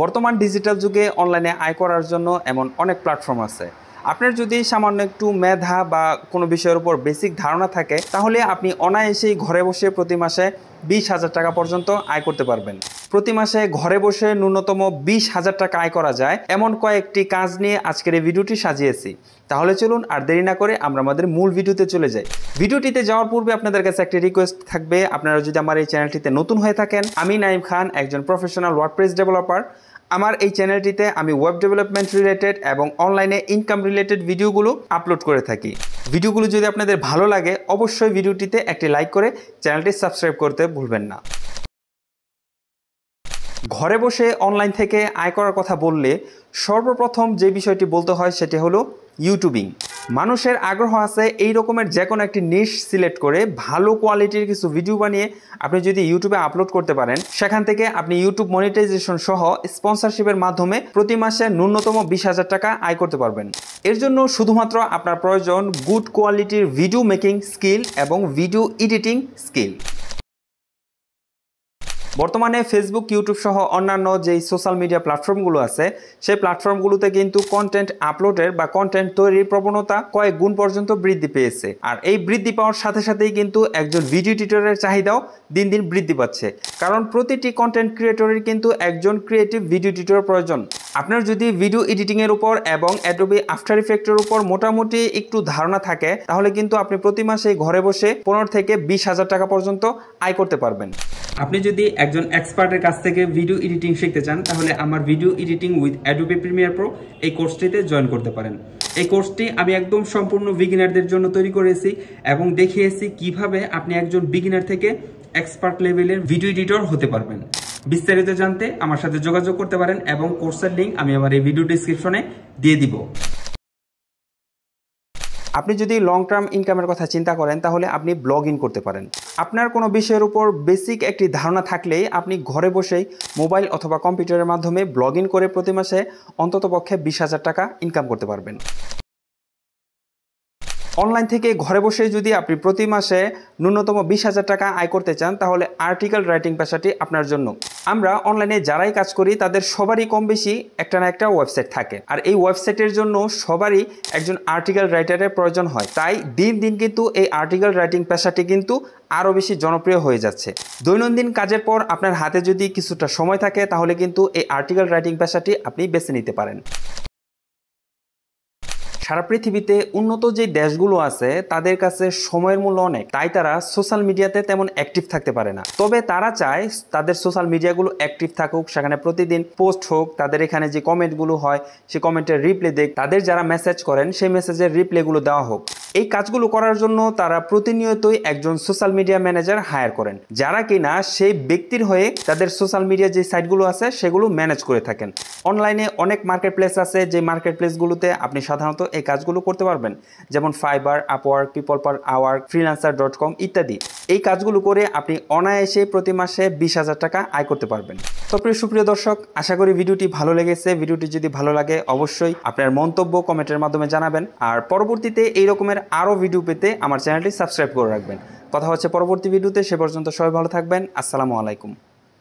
বর্তমান ডিজিটাল যুগে অনলাইনে আয় করার জন্য এমন অনেক প্ল্যাটফর্ম আছে। আপনার যদি সামান্য একটু মেধা বা কোনো বিষয়ের উপর বেসিক ধারণা থাকে তাহলে আপনি অনায়াসেই ঘরে বসে প্রতি মাসে 20,000 টাকা পর্যন্ত আয় করতে পারবেন। প্রতি মাসে ঘরে বসে ন্যূনতম 20,000 টাকা আয় করা যায় এমন কয়েকটি কাজ নিয়ে আজকের এই ভিডিওটি সাজিয়েছি। তাহলে চলুন আর দেরি না করে আমরা আমাদের মূল ভিডিওতে চলে যাই। ভিডিওটিতে যাওয়ার পূর্বে আপনাদের কাছে একটি রিকোয়েস্ট থাকবে, আপনারা যদি আমার এই চ্যানেলটিতে নতুন হয়ে থাকেন, আমি নাইম খান, একজন প্রফেশনাল ওয়ার্ডপ্রেস ডেভেলপার। আমার এই চ্যানেলটিতে আমি ওয়েব ডেভেলপমেন্ট রিলেটেড এবং অনলাইনে ইনকাম রিলেটেড ভিডিওগুলো আপলোড করে থাকি। ভিডিওগুলো যদি আপনাদের ভালো লাগে অবশ্যই ভিডিওটিতে একটি লাইক করে চ্যানেলটি সাবস্ক্রাইব করতে ভুলবেন না। ঘরে বসে অনলাইন থেকে আয় করার কথা বললে সর্বপ্রথম যে বিষয়টি বলতে হয় সেটি হলো ইউটিউবিং। মানুষের আগ্রহ আছে এই রকমের যে কোনো একটি নিশ সিলেক্ট করে ভালো কোয়ালিটির কিছু ভিডিও বানিয়ে আপনি যদি ইউটিউবে আপলোড করতে পারেন, সেখান থেকে আপনি ইউটিউব মনিটাইজেশন সহ স্পন্সরশিপের মাধ্যমে প্রতি মাসে ন্যূনতম 20,000 টাকা আয় করতে পারবেন। এর জন্য শুধুমাত্র আপনার প্রয়োজন গুড কোয়ালিটির ভিডিও মেকিং স্কিল এবং ভিডিও এডিটিং স্কিল। বর্তমানে ফেসবুক, ইউটিউব সহ অন্যান্য যেই সোশ্যাল মিডিয়া প্ল্যাটফর্মগুলো আছে সেই প্ল্যাটফর্মগুলোতে কিন্তু কন্টেন্ট আপলোডের বা কন্টেন্ট তৈরির প্রবণতা কয়েক গুণ পর্যন্ত বৃদ্ধি পেয়েছে। আর এই বৃদ্ধি পাওয়ার সাথে সাথেই কিন্তু একজন ভিডিও এডিটরের চাহিদাও দিন দিন বৃদ্ধি পাচ্ছে, কারণ প্রতিটি কন্টেন্ট ক্রিয়েটরের কিন্তু একজন ক্রিয়েটিভ ভিডিও এডিটর প্রয়োজন। আপনার যদি ভিডিও এডিটিংয়ের উপর এবং অ্যাডোবি আফটার ইফেক্টের উপর মোটামুটি একটু ধারণা থাকে তাহলে কিন্তু আপনি প্রতি মাসে ঘরে বসে 15 থেকে 20,000 টাকা পর্যন্ত আয় করতে পারবেন। আপনি যদি একজন এক্সপার্টের কাছ থেকে ভিডিও এডিটিং শিখতে চান তাহলে আমার video editing with Adobe Premiere Pro এই কোর্সটিতে জয়েন করতে পারেন। এই কোর্সটি আমি একদম সম্পূর্ণ বিগিনারদের জন্য তৈরি করেছি এবং দেখিয়েছি কিভাবে আপনি একজন বিগিনার থেকে এক্সপার্ট লেভেলের ভিডিও এডিটর হতে পারবেন। বিস্তারিত জানতে আমার সাথে যোগাযোগ করতে পারেন এবং কোর্সের লিঙ্ক আমি আমার এই ভিডিও ডেসক্রিপশনে দিয়ে দিব। আপনি যদি লং টার্ম ইনকামের কথা চিন্তা করেন তাহলে আপনি ব্লগিং করতে পারেন। আপনার কোনো বিষয়ের উপর বেসিক একটি ধারণা থাকলেই আপনি ঘরে বসেই মোবাইল অথবা কম্পিউটারের মাধ্যমে ব্লগিং করে প্রতি মাসে অন্ততপক্ষে 20,000 টাকা ইনকাম করতে পারবেন। অনলাইন থেকে ঘরে বসে যদি আপনি প্রতি মাসে ন্যূনতম 20,000 টাকা আয় করতে চান তাহলে আর্টিকেল রাইটিং পেশাটি আপনার জন্য। আমরা অনলাইনে যারাই কাজ করি তাদের সবারই কম বেশি একটা না একটা ওয়েবসাইট থাকে, আর এই ওয়েবসাইটের জন্য সবারই একজন আর্টিকেল রাইটারের প্রয়োজন হয়। তাই দিন দিন কিন্তু এই আর্টিকেল রাইটিং পেশাটি কিন্তু আরও বেশি জনপ্রিয় হয়ে যাচ্ছে। দৈনন্দিন কাজের পর আপনার হাতে যদি কিছুটা সময় থাকে তাহলে কিন্তু এই আর্টিকেল রাইটিং পেশাটি আপনি বেছে নিতে পারেন। সারা পৃথিবীতে উন্নত যে দেশগুলো আছে তাদের কাছে সময়ের মূল্য অনেক, তাই তারা সোশ্যাল মিডিয়াতে তেমন অ্যাক্টিভ থাকতে পারে না। তবে তারা চায় তাদের সোশ্যাল মিডিয়াগুলো অ্যাক্টিভ থাকুক, সেখানে প্রতিদিন পোস্ট হোক, তাদের এখানে যে কমেন্টগুলো হয় সেই কমেন্টের রিপ্লে দেখ, তাদের যারা মেসেজ করেন সেই মেসেজের রিপ্লেগুলো দেওয়া হোক। এই কাজগুলো করার জন্য তারা প্রতিনিয়তই একজন সোশ্যাল মিডিয়া ম্যানেজার হায়ার করেন, যারা কিনা সেই ব্যক্তির হয়ে তাদের সোশ্যাল মিডিয়া যে সাইটগুলো আছে সেগুলো ম্যানেজ করে থাকেন। অনলাইনে অনেক মার্কেট প্লেস আছে, যে মার্কেট প্লেসগুলোতে আপনি সাধারণত এই কাজগুলো করতে পারবেন, যেমন Fiverr, Upwork, people per hour, freelancer.com ইত্যাদি। এই কাজগুলো করে আপনি অনায়াসে প্রতি মাসে 20,000 টাকা আয় করতে পারবেন। তো সুপ্রিয় দর্শক, আশা করি ভিডিওটি ভালো লেগেছে। ভিডিওটি যদি ভালো লাগে অবশ্যই আপনার মন্তব্য কমেন্টের মাধ্যমে জানাবেন, আর পরবর্তীতে এই রকমের আরও ভিডিও পেতে আমার চ্যানেলটি সাবস্ক্রাইব করে রাখবেন। কথা হচ্ছে পরবর্তী ভিডিওতে, সে পর্যন্ত সবাই ভালো থাকবেন। আসসালামু আলাইকুম।